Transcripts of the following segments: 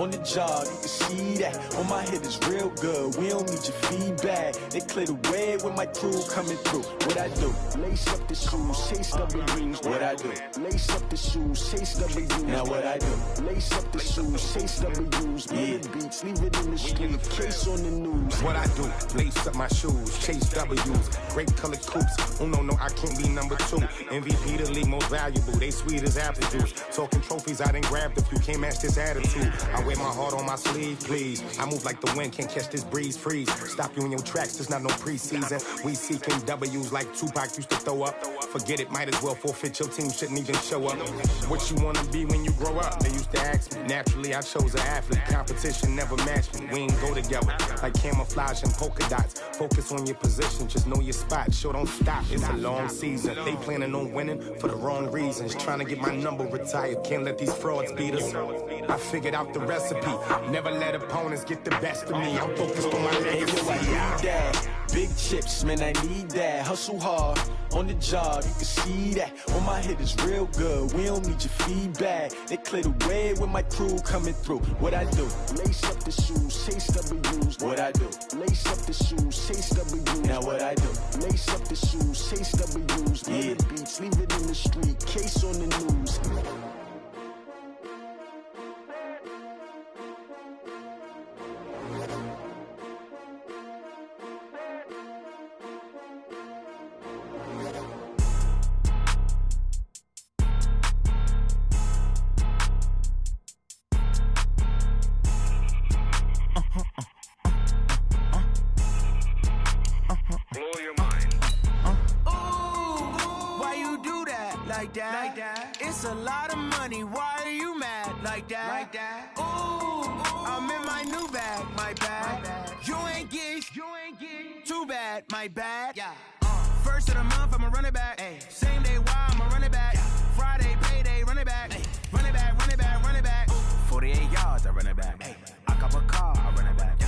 on the job, you can see that. On my head is real good, we don't need your feedback. They clear the way with my crew coming through. What I do? Lace up the shoes, chase W's. What I do? Lace up the shoes, chase W's. Now what I do? Lace up the shoes, chase W's. Yeah. Beats, leave it in the street, case on the news. What I do? Lace up my shoes, chase W's. Great colored coops. Oh no, I can't be number 2. MVP the league most valuable. They sweet as apple juice. Talking trophies, I done grabbed a few. Can't match this attitude. I wear my heart on my sleeve, please. I move like the wind, can't catch this breeze. Freeze. Stop you in your tracks, there's not no preseason. We seeking W's like Tupac used to throw up. Forget it, might as well forfeit. Your team shouldn't even show up. What you wanna be when you grow up? They used to ask me. Naturally, I chose an athlete. Competition never matched me. We ain't go together like camouflage and polka dots. Focus on your position, just know your spot. Sure, don't stop. It's a long season. They planning on winning for the wrong reasons. Trying to get my number retired. Can't let these frauds beat us. I figured out the recipe. Never let opponents get the best of me. I'm focused on my legacy. I need that. Big chips, man, I need that. Hustle hard on the job, you can see that. On my head is real good, we don't need your feedback. They clear the way with my crew coming through. What I do? Lace up the shoes, chase W's. What I do? Lace up the shoes, chase W's. Now what I do? Lace up the shoes, chase W's. Yeah. Beats, leave it in the street, case on the news. It's a lot of money, why are you mad like that? Ooh, I'm in my new bag, my bad. You ain't get too bad, my bad. Yeah. First of the month, I'ma run it back. Ay. Same day, why I'ma run it back. Friday, payday, run it back. Ay. Run it back, run it back, run it back. 48 yards, I run it back. Ay. I cop a car, I run it back.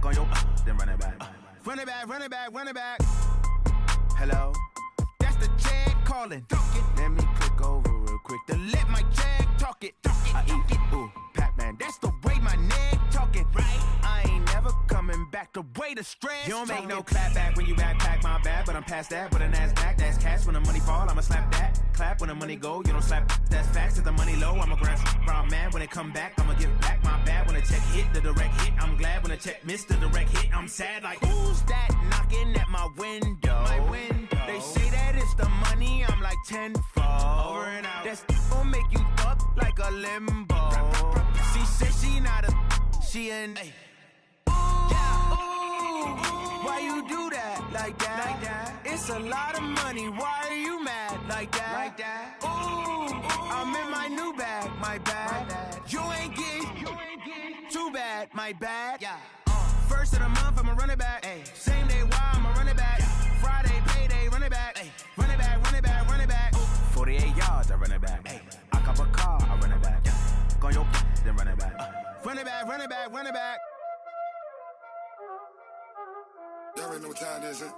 Go your then run it back. Run it back, run it back, run it back. Hello? That's the check calling. Let me click over real quick to let my check talk it. I eat it, ooh, Pac-Man. That's the way my neck talking. Right? I ain't never coming back the way the stress. You don't make no clap back when you backpack, my bad. But I'm past that. But a NASDAQ, that's cash. When the money fall, I'ma slap that. Clap when the money go, you don't slap. That's facts. If the money low, I'ma grab brown man. When it come back, I'ma give back my bad. When the check hit, the direct hit. I'm glad when the check missed the direct hit. I'm sad like, who's that knocking at my window? My window. They say that it's the money, I'm like tenfold. Over and out. That's gon' make you up like a limbo. She said she not a, she an. Ooh, why you do that like that? It's a lot of money, why are you mad like that? Ooh, I'm in my new bag, my bad. You ain't get too bad, my bad. Yeah. First of the month, I'ma run it back. Ay. Same day, why I'ma run it back. Friday, payday, run it back. Ay. Run it back, run it back, run it back. 48 yards, I run it back. Ay. I cop a car, I run it back. Go your then run it back. Run it back, run it back, run it back. Y'all already know what time it is, huh?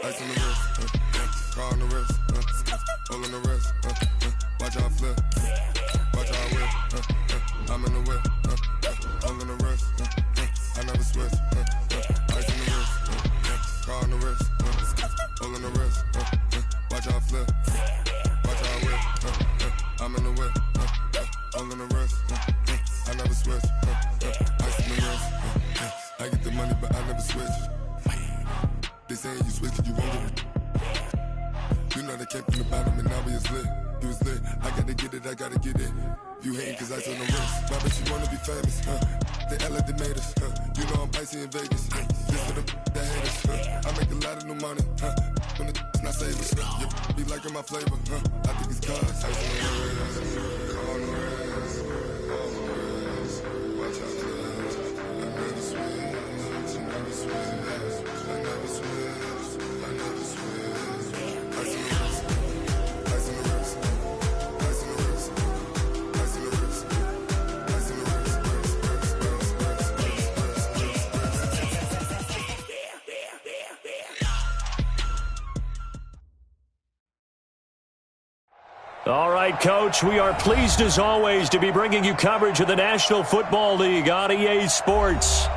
Ice on the wrist, car on the wrist, all on the wrist, watch out flip, watch out whip, I'm in the whip, all on the wrist, I never switch, ice on the wrist, car on the wrist, all on the wrist, watch out flip, watch out whip, I'm in the whip, all on the wrist, I never switch, ice on the wrist, I get the money but I never switch. They saying you switch cause you won't get it. You know they came from the bottom and now we is lit. You was lit, I gotta get it, I gotta get it. You hating cause ice on the wrist. My bitch, you wanna be famous, They act like they made us, You know I'm icy in Vegas, This for the that hate us, I make a lot of new money, When it's not savers, You be liking my flavor, I think it's cause ice on the wrist, on the wrist, on the wrist. Watch out for this, I never switch, I never switch. All right, Coach, we are pleased as always to be bringing you coverage of the National Football League on EA Sports.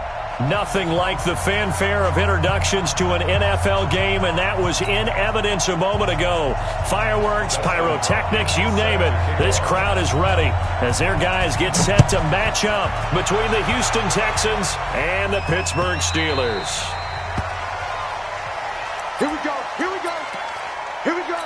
Nothing like the fanfare of introductions to an NFL game, and that was in evidence a moment ago. Fireworks, pyrotechnics, you name it. This crowd is ready as their guys get set to match up between the Houston Texans and the Pittsburgh Steelers. Here we go, here we go, here we go.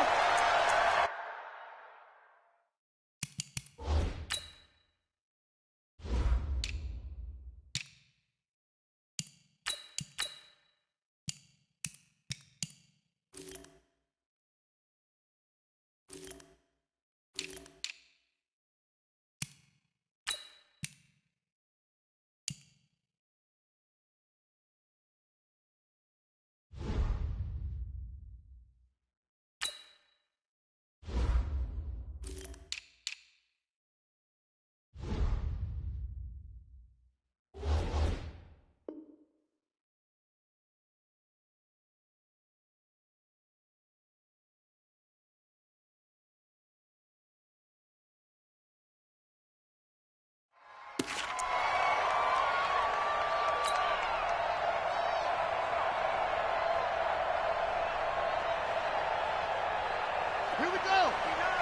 Here we go.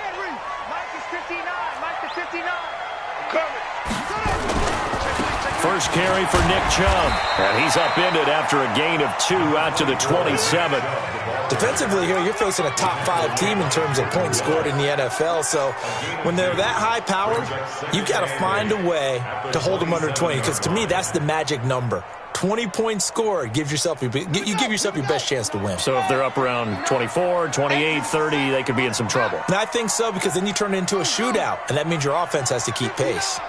Henry. Mike is 59. Mike is 59. Coverage. First carry for Nick Chubb. And he's upended after a gain of 2 out to the 27. Defensively here, you're facing a top 5 team in terms of points scored in the NFL. So when they're that high powered, you've got to find a way to hold them under 20. Because to me, that's the magic number. 20 points scored gives yourself you give yourself your best chance to win. So if they're up around 24, 28, 30, they could be in some trouble. And I think so, because then you turn it into a shootout, and that means your offense has to keep pace.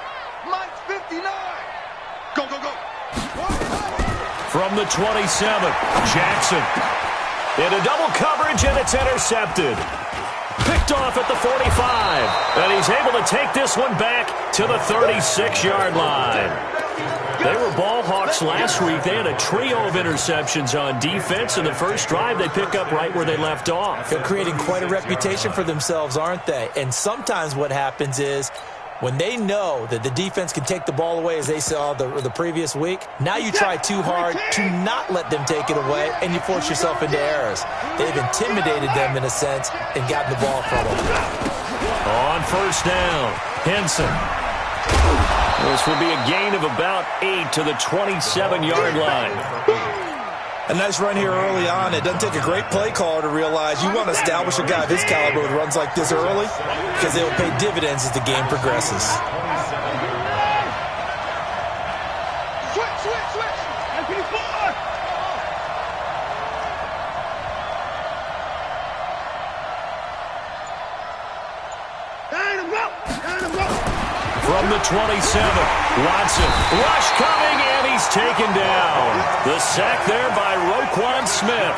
Mike's 59. Go, go, go. From the 27, Jackson. Into double coverage, and it's intercepted. Picked off at the 45. And he's able to take this one back to the 36-yard line. They were ball hawks last week. They had a trio of interceptions on defense. In the first drive, they pick up right where they left off. They're creating quite a reputation for themselves, aren't they? And sometimes what happens is when they know that the defense can take the ball away, as they saw the previous week, now you try too hard to not let them take it away, and you force yourself into errors. They've intimidated them in a sense and gotten the ball from them. On first down, Henson. This will be a gain of about 8 to the 27-yard line. A nice run here early on. It doesn't take a great play caller to realize you want to establish a guy of his caliber with runs like this early, because they will pay dividends as the game progresses. Switch, switch, switch. MP4. Down and go. Down and go. From the 27, Watson. Rush coming, and he's taken down. The sack there by Roquan Smith.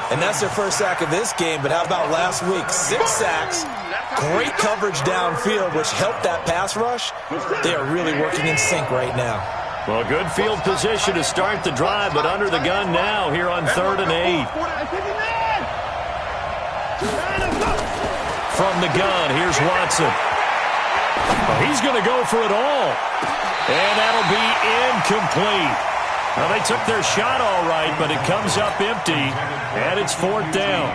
And that's their first sack of this game, but how about last week? 6 sacks, great coverage downfield, which helped that pass rush. They are really working in sync right now. Well, good field position to start the drive, but under the gun now here on 3rd and 8. From the gun, here's Watson. He's going to go for it all. And that'll be incomplete. Well, they took their shot all right, but it comes up empty, and it's 4th down.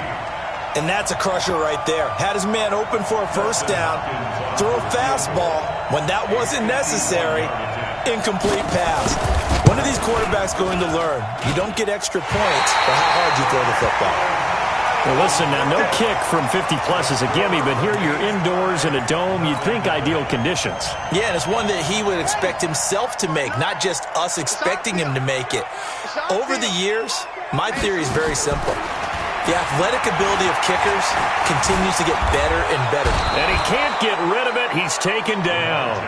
And that's a crusher right there. Had his man open for a first down, throw a fastball. When that wasn't necessary, incomplete pass. When are these quarterbacks going to learn? You don't get extra points for how hard you throw the football. Well, listen, now, no kick from 50-plus is a gimme, but here you're indoors in a dome. You'd think ideal conditions. Yeah, and it's one that he would expect himself to make, not just us expecting him to make it. Over the years, my theory is very simple. The athletic ability of kickers continues to get better and better. And he can't get rid of it. He's taken down.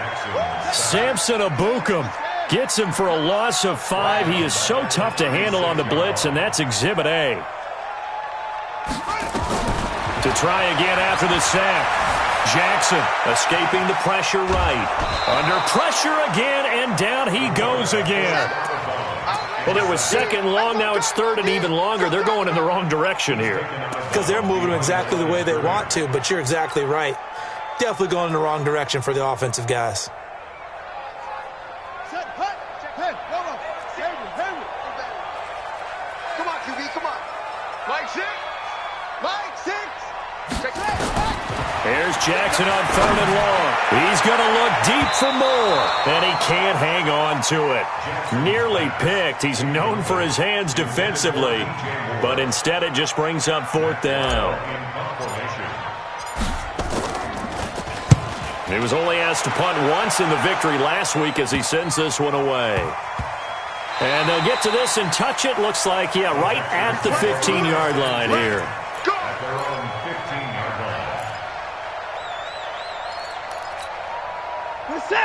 Samson Abukum gets him for a loss of 5. He is so tough to handle on the blitz, and that's Exhibit A. To try again after the sack. Jackson escaping the pressure right. Under pressure again, and down he goes again. Well, it was second and long. Now it's third and even longer. They're going in the wrong direction here. Because they're moving them exactly the way they want to, but you're exactly right. Definitely going in the wrong direction for the offensive guys. Come on, QB, come on. Like six. Here's Jackson on third and long. He's going to look deep for more, and he can't hang on to it. Nearly picked. He's known for his hands defensively, but instead it just brings up fourth down. He was only asked to punt once in the victory last week as he sends this one away. And they'll get to this and touch it. Looks like, yeah, right at the 15-yard line here.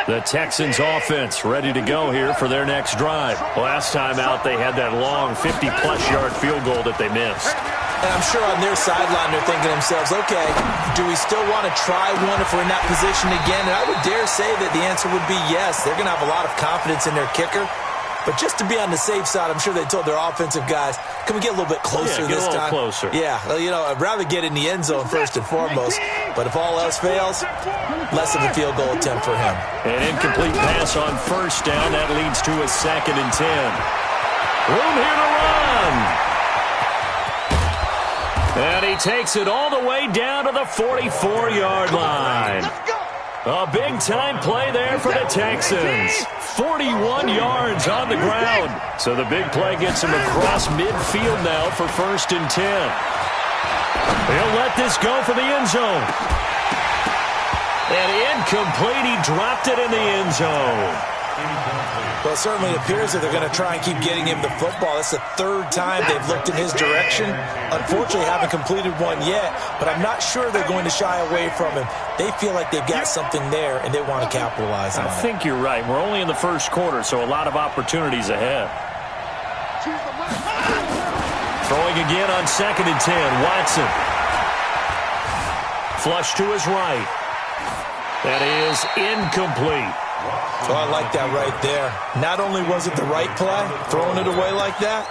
The Texans offense ready to go here for their next drive. Last time out, they had that long 50-plus yard field goal that they missed. And I'm sure on their sideline they're thinking to themselves, okay, do we still want to try one if we're in that position again? And I would dare say that the answer would be yes. They're going to have a lot of confidence in their kicker. But just to be on the safe side, I'm sure they told their offensive guys, can we get a little bit closer this time? Closer. Yeah, well, you know, I'd rather get in the end zone first and foremost. But if all else fails, less of a field goal attempt for him. An incomplete pass on first down. That leads to a 2nd and 10. Room here to run. And he takes it all the way down to the 44-yard line. A big-time play there for the Texans. 41 yards on the ground. So the big play gets him across midfield now for 1st and 10. He'll let this go for the end zone. And incomplete. He dropped it in the end zone. Well, it certainly appears that they're going to try and keep getting him the football. That's the third time they've looked in his direction. Unfortunately, haven't completed one yet, but I'm not sure they're going to shy away from him. They feel like they've got something there, and they want to capitalize on it. I think you're right. We're only in the first quarter, so a lot of opportunities ahead. Throwing again on 2nd and 10. Watson. Flush to his right. That is incomplete. Oh, I like that right there. Not only was it the right play, throwing it away like that,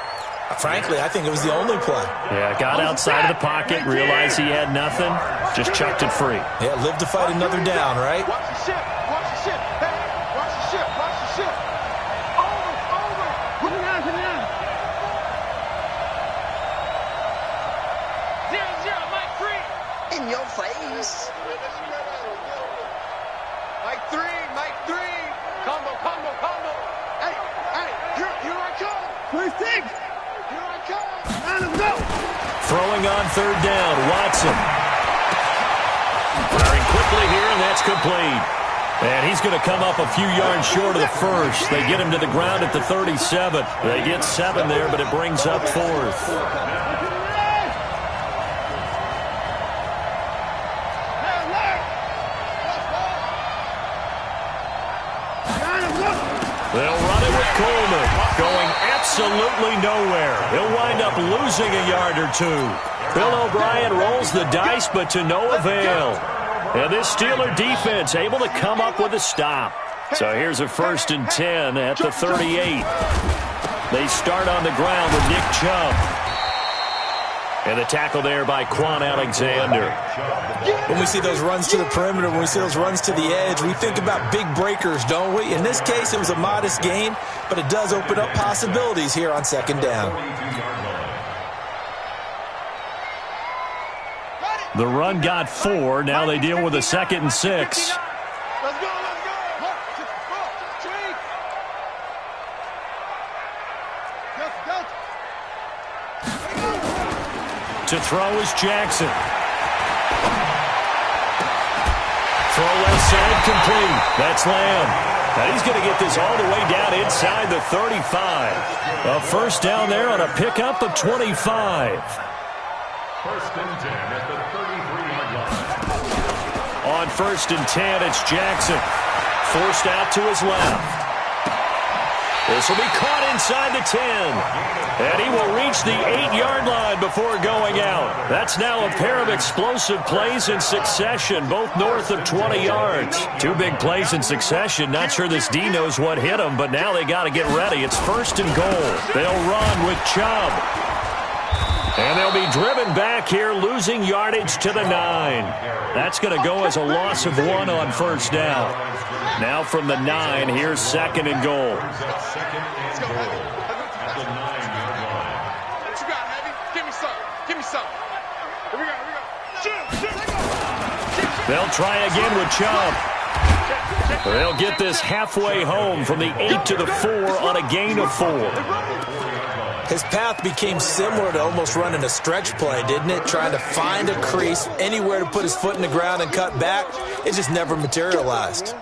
frankly, I think it was the only play. Yeah, got outside of the pocket, realized he had nothing, just chucked it free. Yeah, live to fight another down, right? Watch the ship. Watch the ship. Hey, watch the ship. Watch the ship. Over. Put it down. 0-0, Mike 3. In your face. Mike 3. Combo. Hey, here I come. 26. Here I come. Let's go. Throwing on 3rd down, Watson. Firing quickly here, and that's complete. And he's going to come up a few yards short of the first. They get him to the ground at the 37. They get 7 there, but it brings up 4th. They'll run it with Coleman, going absolutely nowhere. He'll wind up losing a yard or two. Bill O'Brien rolls the dice, but to no avail. And this Steeler defense able to come up with a stop. So here's a 1st and 10 at the 38. They start on the ground with Nick Chubb. And the tackle there by Quan Alexander. When we see those runs to the perimeter, when we see those runs to the edge, we think about big breakers, don't we? In this case, it was a modest gain, but it does open up possibilities here on 2nd down. The run got 4. Now they deal with a 2nd and 6. Let's go. To throw is Jackson. Throw left side complete. That's Lamb. And he's going to get this all the way down inside the 35. A 1st down there on a pickup of 25. 1st and 10 at the 33-yard line. On 1st and 10, it's Jackson. Forced out to his left. This will be caught inside the 10. And he will reach the 8-yard line before going out. That's now a pair of explosive plays in succession, both north of 20 yards. 2 big plays in succession. Not sure this D knows what hit him, but now they got to get ready. It's 1st and goal. They'll run with Chubb. And they'll be driven back here, losing yardage to the 9. That's going to go as a loss of 1 on 1st down. Now from the 9, here's 2nd and goal. Second and goal at the 9-yard line. What you got, Heavy? Give me some. Give me some. Here we go. Here we go. They'll try again with Chubb. They'll get this halfway home from the 8 to the 4 on a gain of 4. His path became similar to almost running a stretch play, didn't it? Trying to find a crease, anywhere to put his foot in the ground and cut back. It just never materialized.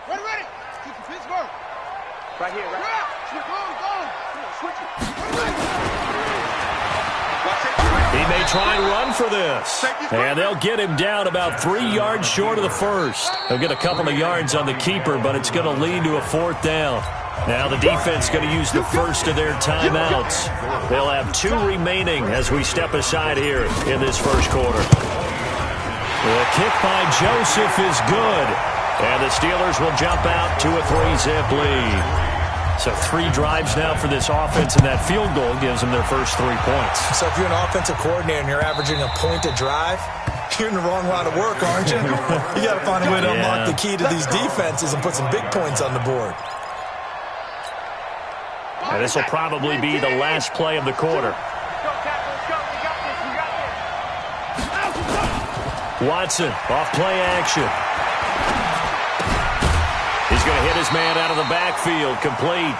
Ready. Keep the Pittsburgh. Right here, right? Go. Switch it. He may try and run for this. And they'll get him down about 3 yards short of the 1st. They'll get a couple of yards on the keeper, but it's going to lead to a 4th down. Now the defense is going to use the first of their timeouts. They'll have 2 remaining as we step aside here in this first quarter. The kick by Joseph is good. And the Steelers will jump out to a 3-zip lead. So 3 drives now for this offense, and that field goal gives them their first 3 points. So if you're an offensive coordinator and you're averaging a point a drive, you're in the wrong line of work, aren't you? You got to find a way to unlock the key to these defenses and put some big points on the board. And this will probably be the last play of the quarter. Watson off play action. He's going to hit his man out of the backfield. Complete.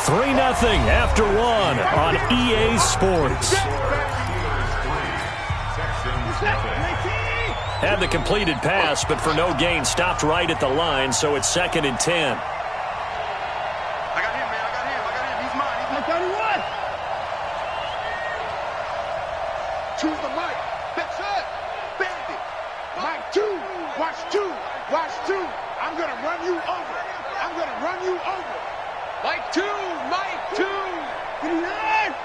3-0 after 1 on EA Sports. Had the completed pass, but for no gain, stopped right at the line, so it's 2nd and 10. I got him, man. I got him. He's mine. He's my 31. Choose the mic. That's it. Bandit. Mike 2. Watch 2. Watch 2. I'm going to run you over. I'm going to run you over. Mike 2. Mike 2. Get in there.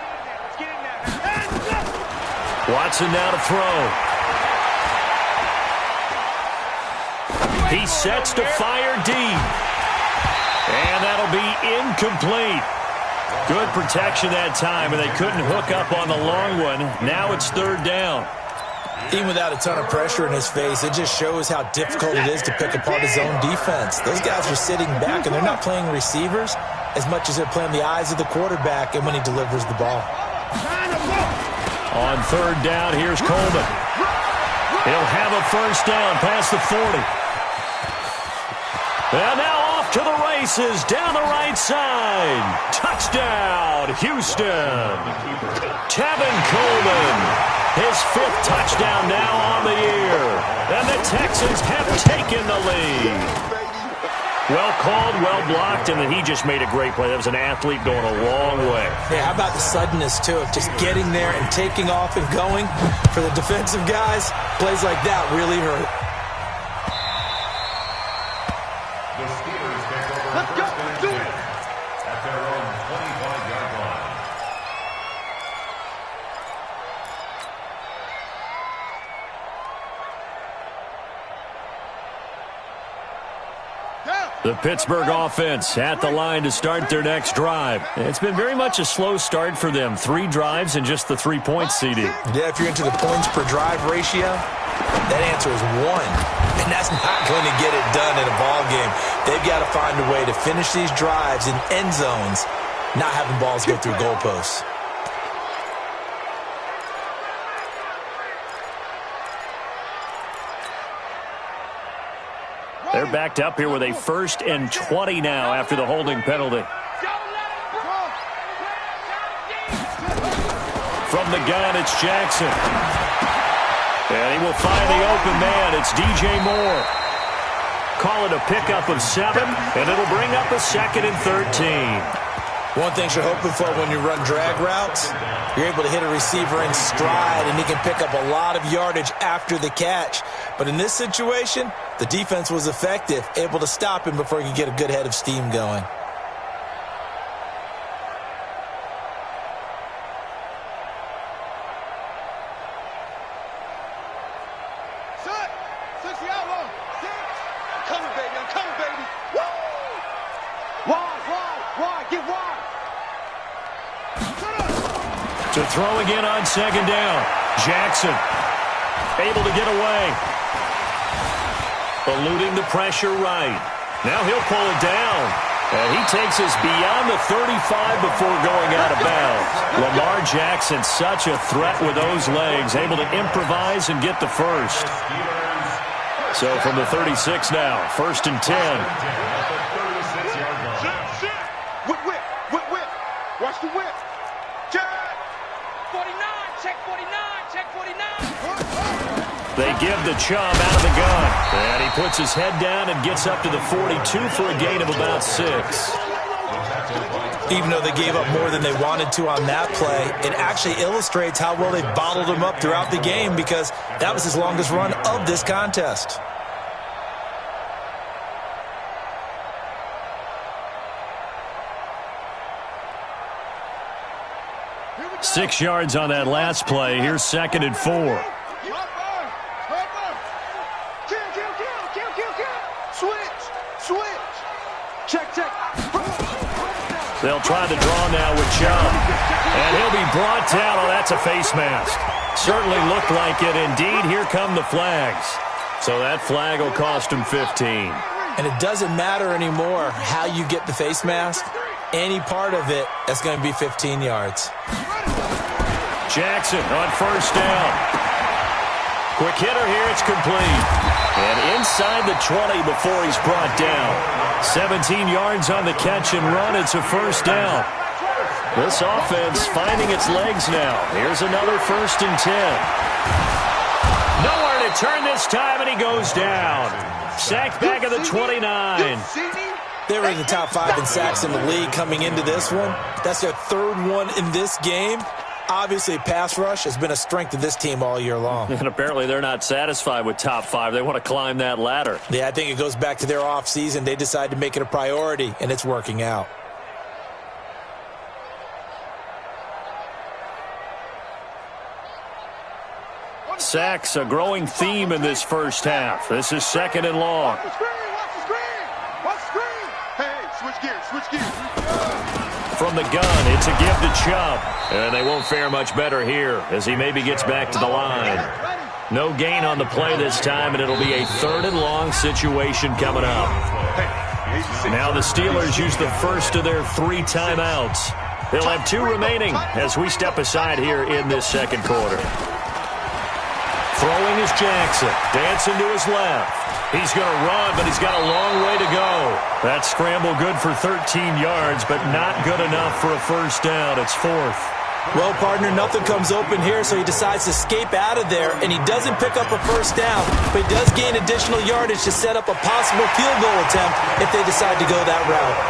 Let's get in there. Watson now to throw. He sets to fire deep. And that'll be incomplete. Good protection that time, and they couldn't hook up on the long one. Now it's 3rd down. Even without a ton of pressure in his face, it just shows how difficult it is to pick apart his own defense. Those guys are sitting back, and they're not playing receivers as much as they're playing the eyes of the quarterback and when he delivers the ball. On 3rd down, here's Coleman. He'll have a first down past the 40. And now off to the races down the right side. Touchdown, Houston. Tevin Coleman. His 5th touchdown now on the year. And the Texans have taken the lead. Well called, well blocked, and then he just made a great play. That was an athlete going a long way. Yeah, how about the suddenness, too, of just getting there and taking off and going? For the defensive guys, plays like that really hurt. The Steelers take over first and 10 at their own 25-yard line. The Pittsburgh offense at the line to start their next drive. It's been very much a slow start for them. 3 drives and just the 3 points, CD. Yeah, if you're into the points per drive ratio, that answer is 1. And that's not going to get it done in a ball game. They've got to find a way to finish these drives in end zones, not having balls go through goalposts. They're backed up here with a 1st and 20 now after the holding penalty. From the gun, it's Jackson. And he will find the open man. It's DJ Moore. Call it a pickup of 7, and it'll bring up a 2nd and 13. One thing you're hoping for when you run drag routes, you're able to hit a receiver in stride, and he can pick up a lot of yardage after the catch. But in this situation, the defense was effective, able to stop him before he could get a good head of steam going. To throw again on second down. Jackson able to get away. Eluding the pressure right. Now he'll pull it down. And he takes us beyond the 35 before going out of bounds. Lamar Jackson, such a threat with those legs, able to improvise and get the first. So from the 36 now, 1st and 10. Whip. Watch the whip. Check. 49, check 49, check 49. They give the Chubb out of the gun. And he puts his head down and gets up to the 42 for a gain of about 6. Even though they gave up more than they wanted to on that play, it actually illustrates how well they bottled him up throughout the game, because that was his longest run of this contest. Six yards on that last play. Here's 2nd and 4. Switch. Check. They'll try the draw now with Chubb. And he'll be brought down. Oh, that's a face mask. Certainly looked like it. Indeed, here come the flags. So that flag will cost him 15. And it doesn't matter anymore how you get the face mask. Any part of it, that's going to be 15 yards. Jackson on 1st down. Quick hitter here, it's complete. And inside the 20 before he's brought down. 17 yards on the catch and run. It's a 1st down. This offense finding its legs now. Here's another 1st and 10. Nowhere to turn this time, and he goes down. Sacked back at the 29. They were in the top 5 in sacks in the league coming into this one. That's their 3rd one in this game. Obviously, pass rush has been a strength of this team all year long. And apparently they're not satisfied with top 5. They want to climb that ladder. Yeah, I think it goes back to their offseason. They decided to make it a priority, and it's working out. Sacks, a growing theme in this first half. This is 2nd and long. Watch the screen. Hey, switch gears. From the gun, it's a give to Chubb. And they won't fare much better here as he maybe gets back to the line. No gain on the play this time, and it'll be a 3rd and long situation coming up. Now the Steelers use the first of their 3 timeouts. They'll have 2 remaining as we step aside here in this 2nd quarter. Throwing is Jackson. Dancing to his left. He's going to run, but he's got a long way to go. That scramble good for 13 yards, but not good enough for a 1st down. It's 4th. Well, partner, nothing comes open here, so he decides to escape out of there, and he doesn't pick up a 1st down, but he does gain additional yardage to set up a possible field goal attempt if they decide to go that route.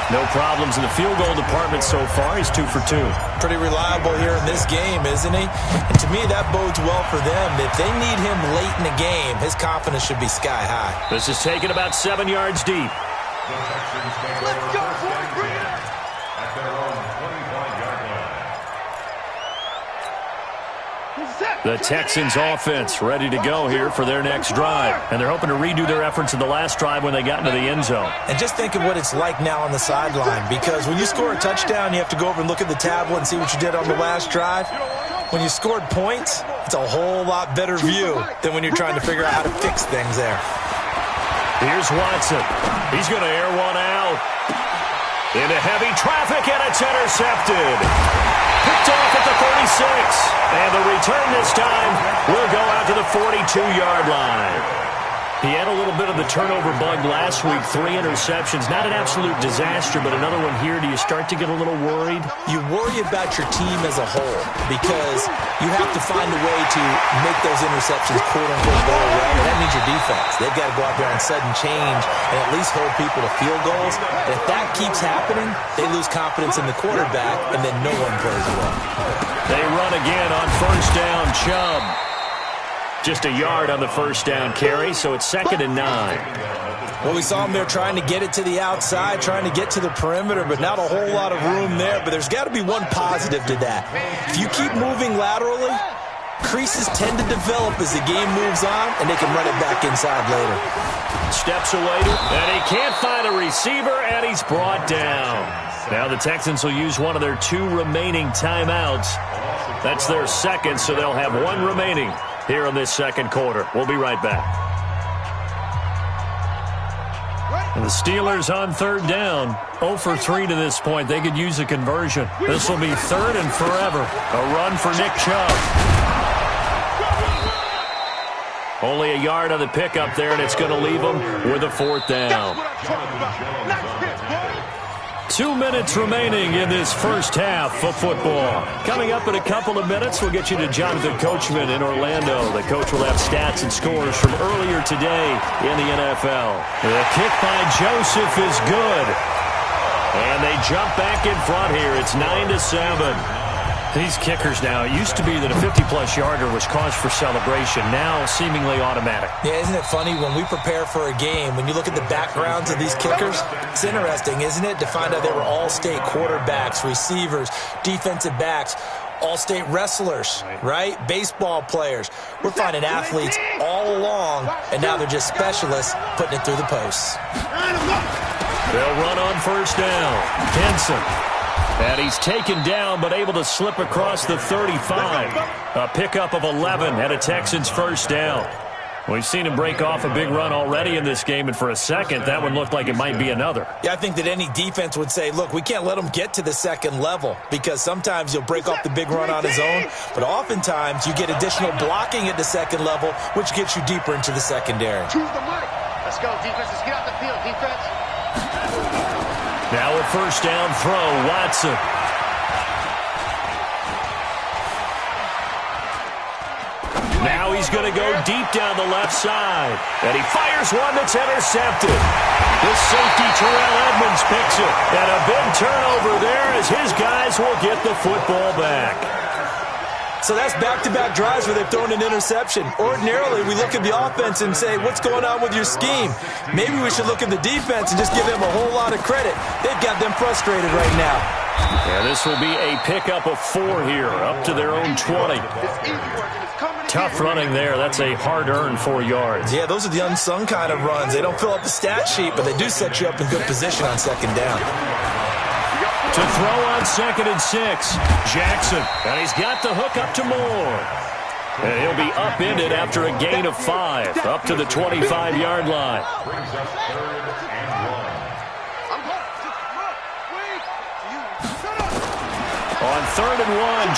No problems in the field goal department so far. He's 2 for 2. Pretty reliable here in this game, isn't he? And to me, that bodes well for them. If they need him late in the game, his confidence should be sky high. This is taken about 7 yards deep. Let's go, boy. Bring it up. At their own 25-yard line. The Texans offense ready to go here for their next drive. And they're hoping to redo their efforts in the last drive when they got into the end zone. And just think of what it's like now on the sideline, because when you score a touchdown, you have to go over and look at the tablet and see what you did on the last drive. When you scored points, it's a whole lot better view than when you're trying to figure out how to fix things there. Here's Watson. He's going to air one out. Into heavy traffic, and it's intercepted. Picked off at the 36. And the return this time will go out to the 42-yard line. He had a little bit of the turnover bug last week, 3 interceptions. Not an absolute disaster, but another one here. Do you start to get a little worried? You worry about your team as a whole because you have to find a way to make those interceptions quote-unquote go away, and that means your defense. They've got to go out there and sudden change and at least hold people to field goals. And if that keeps happening, they lose confidence in the quarterback, and then no one plays well. They run again on first down. Chubb. Just a yard on the first down carry, so it's 2nd and 9. Well, we saw him there trying to get it to the outside, trying to get to the perimeter, but not a whole lot of room there. But there's got to be one positive to that. If you keep moving laterally, creases tend to develop as the game moves on, and they can run it back inside later. Steps away, and he can't find a receiver, and he's brought down. Now the Texans will use one of their 2 remaining timeouts. That's their second, so they'll have 1 remaining here in this second quarter. We'll be right back. And the Steelers on 3rd down. 0 for 3 to this point. They could use a conversion. This will be 3rd and forever. A run for Nick Chubb. Only a yard on the pickup there, and it's going to leave them with a 4th down. 2 minutes remaining in this first half of football. Coming up in a couple of minutes, we'll get you to Jonathan Coachman in Orlando. The coach will have stats and scores from earlier today in the NFL. The kick by Joseph is good. And they jump back in front here. It's 9-7. These kickers now, it used to be that a 50-plus yarder was cause for celebration. Now seemingly automatic. Yeah, isn't it funny when we prepare for a game, when you look at the backgrounds of these kickers, it's interesting, isn't it, to find out they were all-state quarterbacks, receivers, defensive backs, all-state wrestlers, right? Baseball players. We're finding athletes all along, and now they're just specialists putting it through the posts. They'll run on first down. Henson. And he's taken down, but able to slip across the 35. A pickup of 11 and a Texans first down. We've seen him break off a big run already in this game, and for a second, that one looked like it might be another. Yeah, I think that any defense would say, look, we can't let him get to the second level because sometimes he'll break off the big run on his own, but oftentimes you get additional blocking at the second level, which gets you deeper into the secondary. Choose the mic. Let's go, defense. Let's get out the field, defense. Now a first down throw, Watson. Now he's going to go deep down the left side. And he fires one that's intercepted. This safety, Terrell Edmonds, picks it. And a big turnover there as his guys will get the football back. So that's back-to-back drives where they've thrown an interception. Ordinarily, we look at the offense and say, what's going on with your scheme? Maybe we should look at the defense and just give them a whole lot of credit. They've got them frustrated right now. Yeah, this will be a pickup of 4 here, up to their own 20. Tough running there. That's a hard-earned 4 yards. Yeah, those are the unsung kind of runs. They don't fill up the stat sheet, but they do set you up in good position on second down. To throw on 2nd and 6, Jackson. And he's got the hook up to Moore. And he'll be upended after a gain of 5, up to the 25-yard line. On 3rd and 1,